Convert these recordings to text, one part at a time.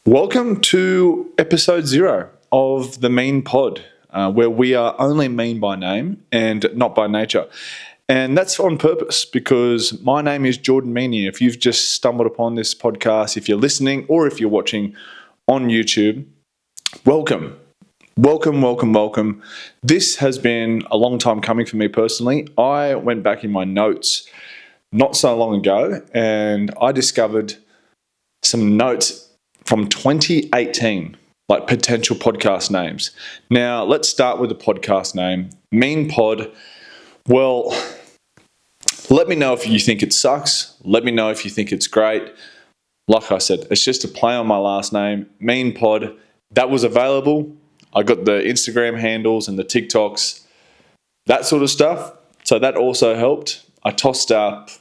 Welcome to episode 0 of the Mean Pod, where we are only mean by name and not by nature. And that's on purpose because my name is Jordan Meany. If you've just stumbled upon this podcast, if you're listening or if you're watching on YouTube, welcome. Welcome. This has been a long time coming for me personally. I went back in my notes not so long ago and I discovered some notes from 2018, like potential podcast names. Now, let's start with the podcast name, Mean Pod. Well, let me know if you think it sucks. Let me know if you think it's great. Like I said, it's just a play on my last name, Mean Pod. That was available. I got the Instagram handles and the TikToks, that sort of stuff. So that also helped. I tossed up,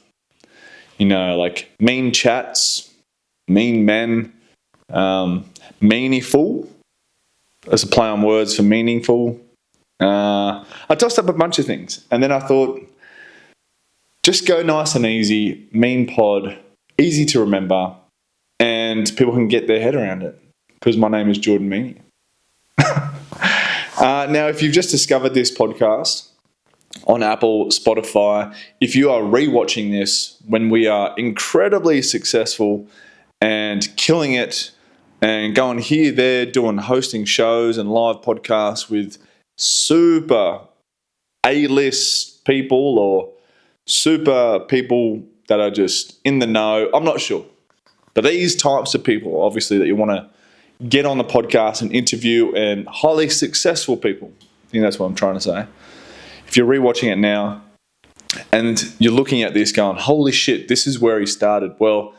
like mean chats, mean men, meaningful as a play on words for meaningful. I tossed up a bunch of things and then I thought, just go nice and easy, Mean Pod, easy to remember, and people can get their head around it because my name is Jordan Meany. Now, if you've just discovered this podcast on Apple, Spotify, if you are rewatching this when we are incredibly successful and killing it and going here, there, hosting shows and live podcasts with super A-list people or super people that are just in the know. I'm not sure. But these types of people, obviously, that you want to get on the podcast and interview, and highly successful people. I think that's what I'm trying to say. If you're rewatching it now and you're looking at this going, holy shit, this is where he started. Well,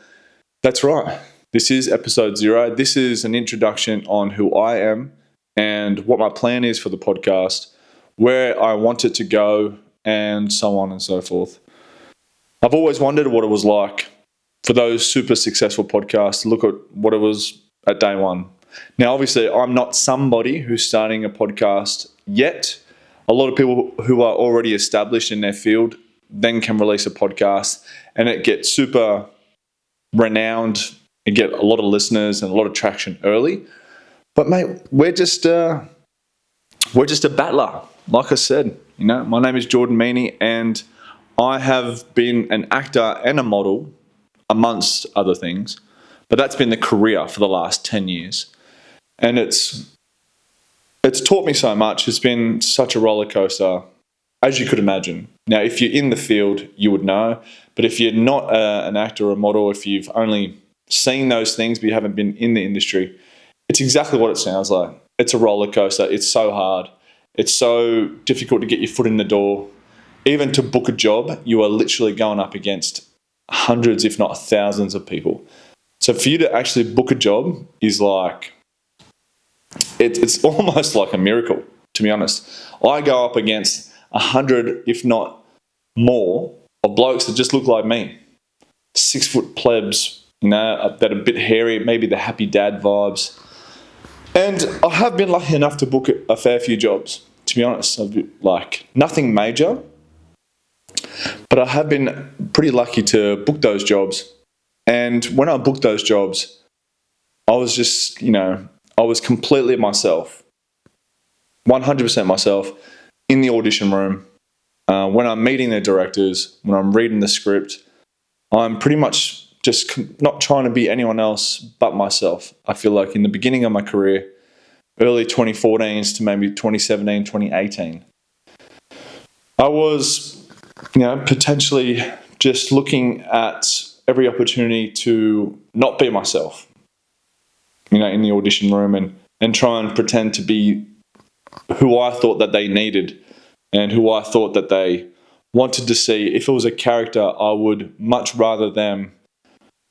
that's right. This is episode 0. This is an introduction on who I am and what my plan is for the podcast, where I want it to go, and so on and so forth. I've always wondered what it was like for those super successful podcasts to look at what it was at day one. Now, obviously, I'm not somebody who's starting a podcast yet. A lot of people who are already established in their field then can release a podcast and it gets super renowned. You get a lot of listeners and a lot of traction early. But mate, we're just a battler. Like I said, my name is Jordan Meany and I have been an actor and a model, amongst other things. But that's been the career for the last 10 years. And it's taught me so much. It's been such a roller coaster, as you could imagine. Now, if you're in the field, you would know. But if you're not an actor or a model, if you've only seen those things but you haven't been in the industry, it's exactly what it sounds like. It's a roller coaster. It's so hard. It's so difficult to get your foot in the door. Even to book a job, you are literally going up against hundreds, if not thousands of people. So for you to actually book a job is like, it's almost like a miracle, to be honest. I go up against 100, if not more, of blokes that just look like me. 6-foot plebs, that are a bit hairy, maybe the happy dad vibes. And I have been lucky enough to book a fair few jobs, to be honest. Nothing major, but I have been pretty lucky to book those jobs. And when I booked those jobs, I was just, I was completely myself, 100% myself in the audition room. When I'm meeting the directors, when I'm reading the script, I'm pretty much just not trying to be anyone else but myself. I feel like in the beginning of my career, early 2014s to maybe 2017, 2018, I was, potentially just looking at every opportunity to not be myself, in the audition room and try and pretend to be who I thought that they needed and who I thought that they wanted to see. If it was a character, I would much rather them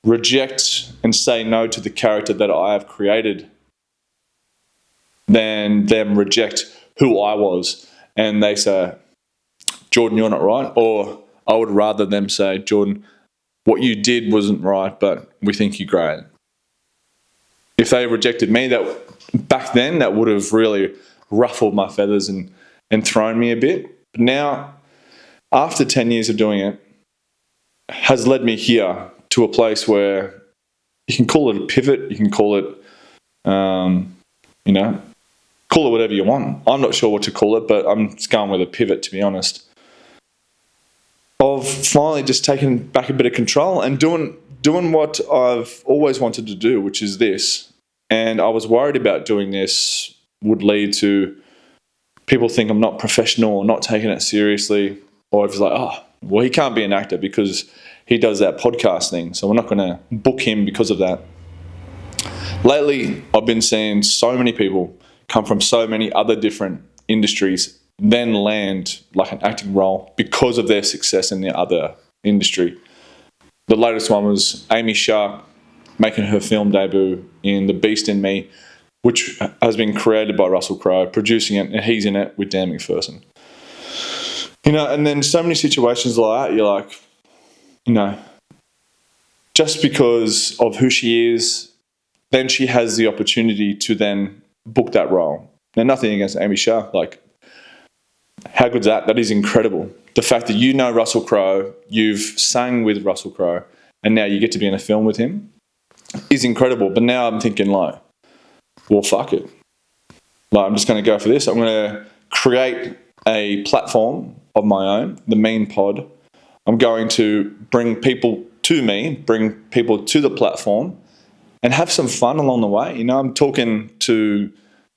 reject and say no to the character that I have created than them reject who I was. And they say, Jordan, you're not right. Or I would rather them say, Jordan, what you did wasn't right, but we think you're great. If they rejected me, back then, that would have really ruffled my feathers and thrown me a bit. But now, after 10 years of doing it, has led me here to a place where you can call it a pivot, you can call it You know, call it whatever you want. I'm not sure what to call it, but I'm just going with a pivot, to be honest. Of finally just taking back a bit of control and doing what I've always wanted to do, which is this. And I was worried about doing this would lead to people think I'm not professional or not taking it seriously, or if it's like, oh, well, he can't be an actor because he does that podcast thing, so we're not going to book him because of that. Lately, I've been seeing so many people come from so many other different industries, then land like an acting role because of their success in the other industry. The latest one was Amy Shark making her film debut in The Beast in Me, which has been created by Russell Crowe, producing it, and he's in it with Dan McPherson. You know, and then so many situations like that, you're like, you know, just because of who she is, then she has the opportunity to then book that role. Now, nothing against Amy Shark, like, how good's that? That is incredible. The fact that you know Russell Crowe, you've sang with Russell Crowe, and now you get to be in a film with him is incredible. But now I'm thinking like, well, fuck it. Like, I'm just going to go for this. I'm going to create a platform of my own, the Mean Pod. I'm going to bring people to me, bring people to the platform, and have some fun along the way. You know, I'm talking to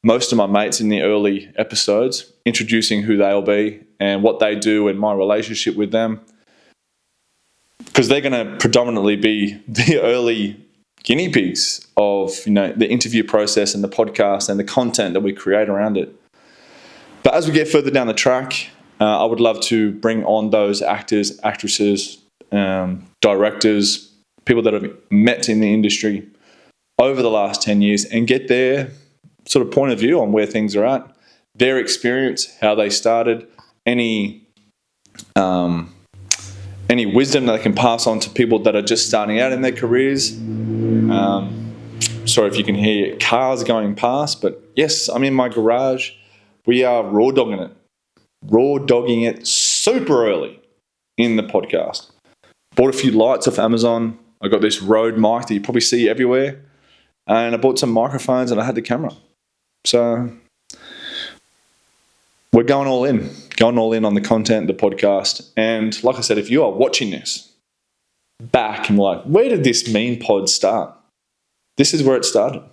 most of my mates in the early episodes, introducing who they'll be and what they do and my relationship with them. Because they're going to predominantly be the early guinea pigs of, you know, the interview process and the podcast and the content that we create around it. But as we get further down the track, I would love to bring on those actors, actresses, directors, people that I've met in the industry over the last 10 years and get their sort of point of view on where things are at, their experience, how they started, any wisdom that they can pass on to people that are just starting out in their careers. Sorry if you can hear cars going past, but yes, I'm in my garage. We are raw dogging it super early in the podcast. Bought a few lights off Amazon. I got this Rode mic that you probably see everywhere. And I bought some microphones and I had the camera. So we're going all in on the content, the podcast. And like I said, if you are watching this back and like, where did this Mean Pod start? This is where it started.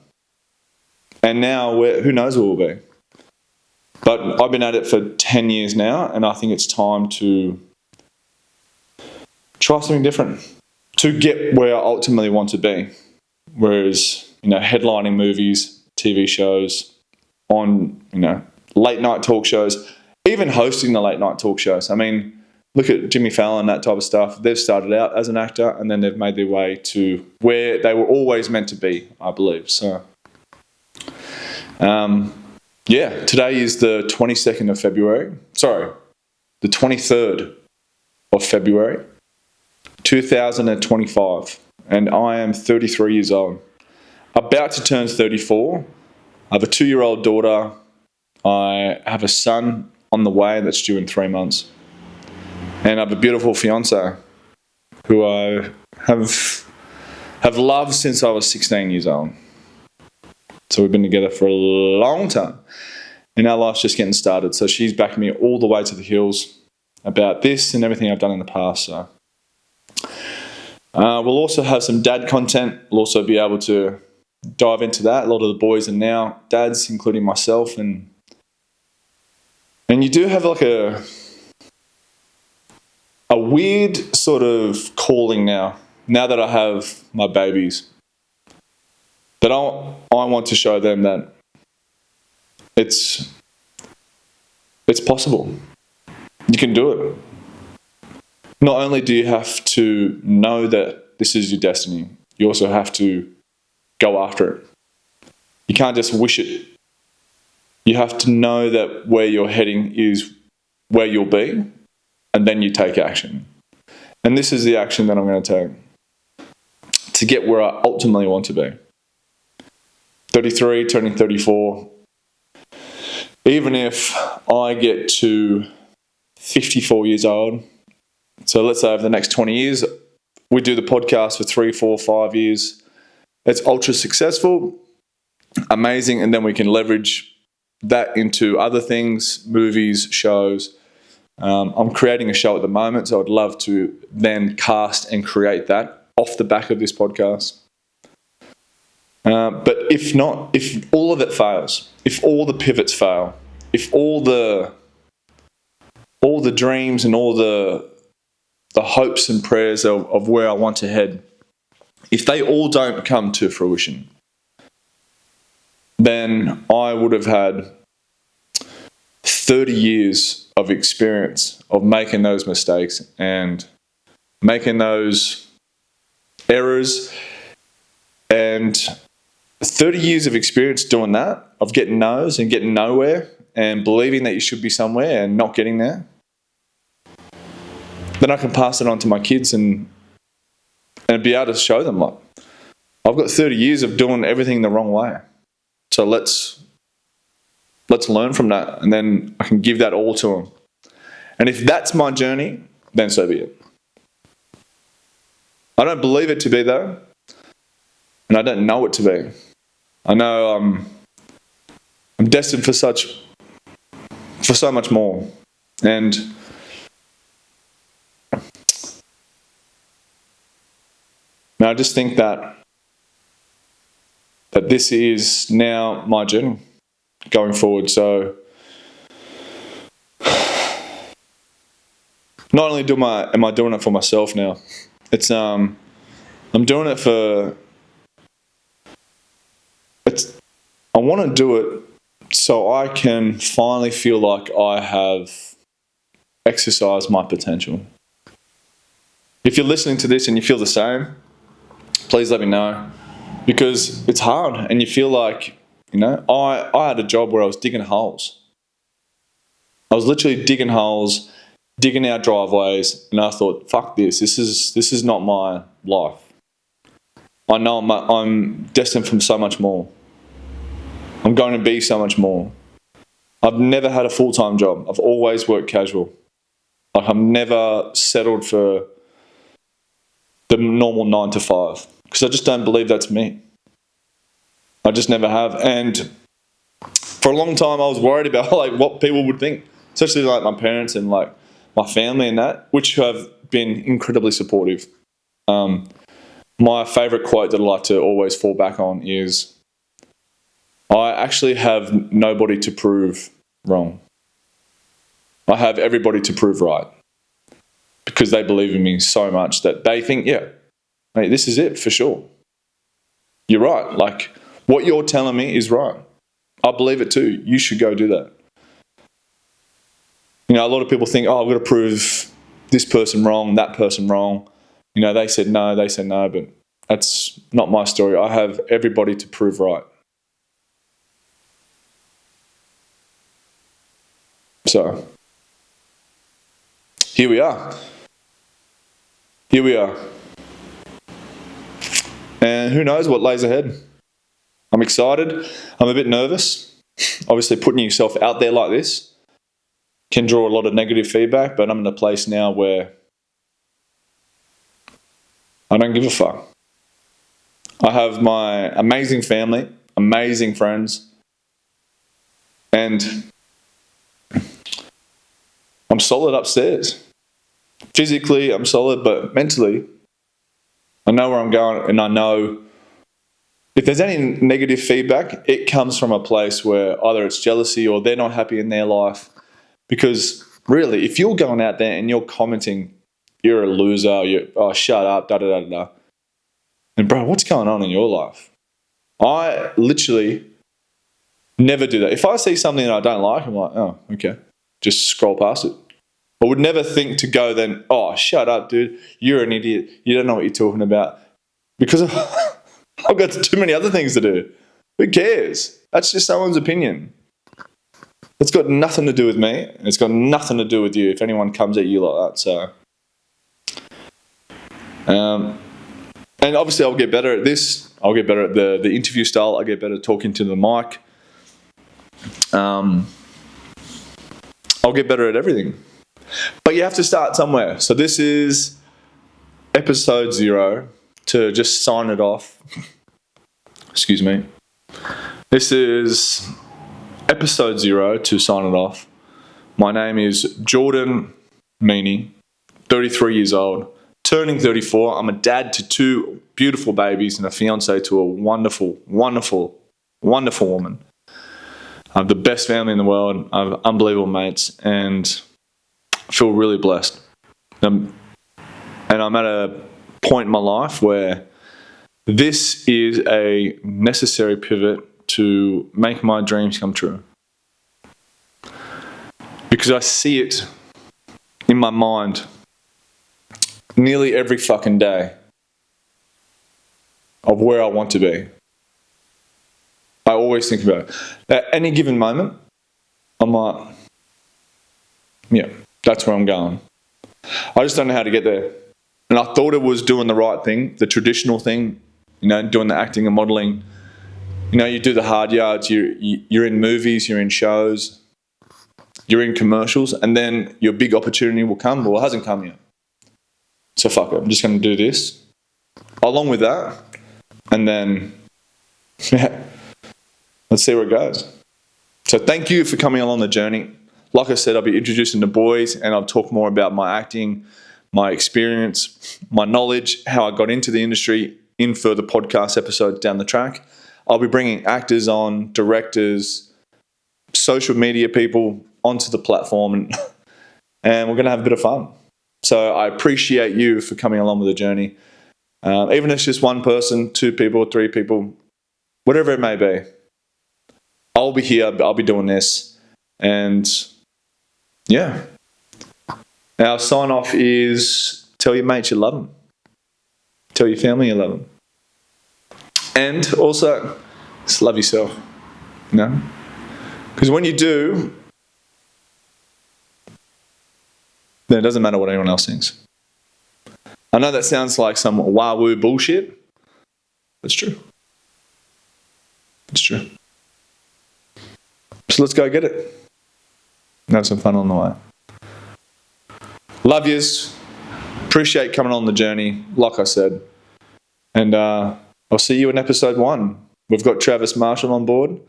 And now, who knows where we'll be. But I've been at it for 10 years now, and I think it's time to try something different to get where I ultimately want to be. Whereas, you know, headlining movies, TV shows, on, you know, late night talk shows, even hosting the late night talk shows. I mean, look at Jimmy Fallon, that type of stuff. They've started out as an actor and then they've made their way to where they were always meant to be, I believe. So, yeah, today is the 22nd of February. Sorry, the 23rd of February, 2025. And I am 33 years old. About to turn 34. I have a 2-year-old daughter. I have a son on the way that's due in 3 months. And I have a beautiful fiance who I have loved since I was 16 years old. So we've been together for a long time. And our life's just getting started. So she's backing me all the way to the hills about this and everything I've done in the past. So we'll also have some dad content. We'll also be able to dive into that. A lot of the boys are now dads, including myself. And you do have like a weird sort of calling now that I have my babies, that I want to show them that it's possible. You can do it. Not only do you have to know that this is your destiny, you also have to go after it. You can't just wish it. You have to know that where you're heading is where you'll be, and then you take action. And this is the action that I'm going to take to get where I ultimately want to be. 33, turning 34. Even if I get to 54 years old, so let's say over the next 20 years, we do the podcast for 3, 4, 5 years. It's ultra successful. amazing. And then we can leverage that into other things, movies, shows. I'm creating a show at the moment, so I'd love to then cast and create that off the back of this podcast. But if not, if all of it fails, if all the pivots fail, if all the dreams and all the hopes and prayers of where I want to head, if they all don't come to fruition, then I would have had 30 years of experience of making those mistakes and making those errors, and 30 years of experience doing that, of getting no's and getting nowhere and believing that you should be somewhere and not getting there. Then I can pass it on to my kids and be able to show them, like, I've got 30 years of doing everything the wrong way. So let's learn from that, and then I can give that all to them. And if that's my journey, then so be it. I don't believe it to be, though, and I don't know it to be. I know I'm destined for so much more. And I just think that this is now my journey going forward. So not only am I doing it for myself now, it's I'm doing it for I want to do it so I can finally feel like I have exercised my potential. If you're listening to this and you feel the same, please let me know, because it's hard and you feel like, I had a job where I was digging holes. I was literally digging holes, digging out driveways, and I thought, fuck this. This is not my life. I know I'm destined for so much more. I'm going to be so much more. I've never had a full-time job. I've always worked casual. Like, I've never settled for the normal 9 to 5, because I just don't believe that's me. I just never have. And for a long time I was worried about like what people would think, especially like my parents and like my family and that, which have been incredibly supportive. My favorite quote that I like to always fall back on is, I actually have nobody to prove wrong. I have everybody to prove right, because they believe in me so much that they think, yeah, mate, this is it for sure. You're right. Like, what you're telling me is right. I believe it too. You should go do that. A lot of people think, I've got to prove this person wrong, that person wrong. They said no, but that's not my story. I have everybody to prove right. So, here we are. And who knows what lays ahead. I'm excited. I'm a bit nervous. Obviously, putting yourself out there like this can draw a lot of negative feedback, but I'm in a place now where I don't give a fuck. I have my amazing family, amazing friends, and I'm solid upstairs. Physically, I'm solid, but mentally, I know where I'm going, and I know if there's any negative feedback, it comes from a place where either it's jealousy or they're not happy in their life. Because really, if you're going out there and you're commenting, you're a loser, shut up, da-da-da-da, and bro, what's going on in your life? I literally never do that. If I see something that I don't like, I'm like, oh, okay, just scroll past it. I would never think to go then, oh, shut up, dude, you're an idiot, you don't know what you're talking about. Because I've got too many other things to do. Who cares? That's just someone's opinion. It's got nothing to do with me. And it's got nothing to do with you if anyone comes at you like that. So, and obviously I'll get better at this. I'll get better at the interview style. I'll get better at talking to the mic. I'll get better at everything. But you have to start somewhere. So this is episode 0 to just sign it off. Excuse me. This is episode 0 to sign it off. My name is Jordan Meaney, 33 years old, turning 34. I'm a dad to 2 beautiful babies and a fiance to a wonderful, wonderful, wonderful woman. I have the best family in the world. I have unbelievable mates, and I feel really blessed. And I'm at a point in my life where this is a necessary pivot to make my dreams come true. Because I see it in my mind nearly every fucking day of where I want to be. I always think about it. At any given moment, I'm like, yeah, that's where I'm going. I just don't know how to get there. And I thought it was doing the right thing, the traditional thing, doing the acting and modeling. You do the hard yards, you're in movies, you're in shows, you're in commercials, and then your big opportunity will come. Well, it hasn't come yet. So fuck it, I'm just going to do this. Along with that, and then, let's see where it goes. So thank you for coming along the journey. Like I said, I'll be introducing the boys, and I'll talk more about my acting, my experience, my knowledge, how I got into the industry in further podcast episodes down the track. I'll be bringing actors on, directors, social media people onto the platform, and we're going to have a bit of fun. So I appreciate you for coming along with the journey. Even if it's just 1 person, 2 people, 3 people, whatever it may be. I'll be here, I'll be doing this. And yeah. Our sign off is tell your mates you love them. Tell your family you love them. And also, just love yourself. Because when you do, then it doesn't matter what anyone else thinks. I know that sounds like some wah-woo bullshit. It's true. It's true. So let's go get it. Have some fun on the way. Love yous. Appreciate coming on the journey, like I said. And I'll see you in episode 1. We've got Travis Marshall on board.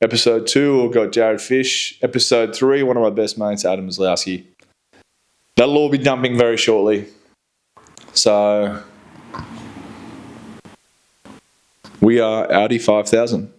Episode 2, we've got Jared Fish. Episode 3, one of my best mates, Adam Zlowski. That'll all be dumping very shortly. So, we are Audi 5000.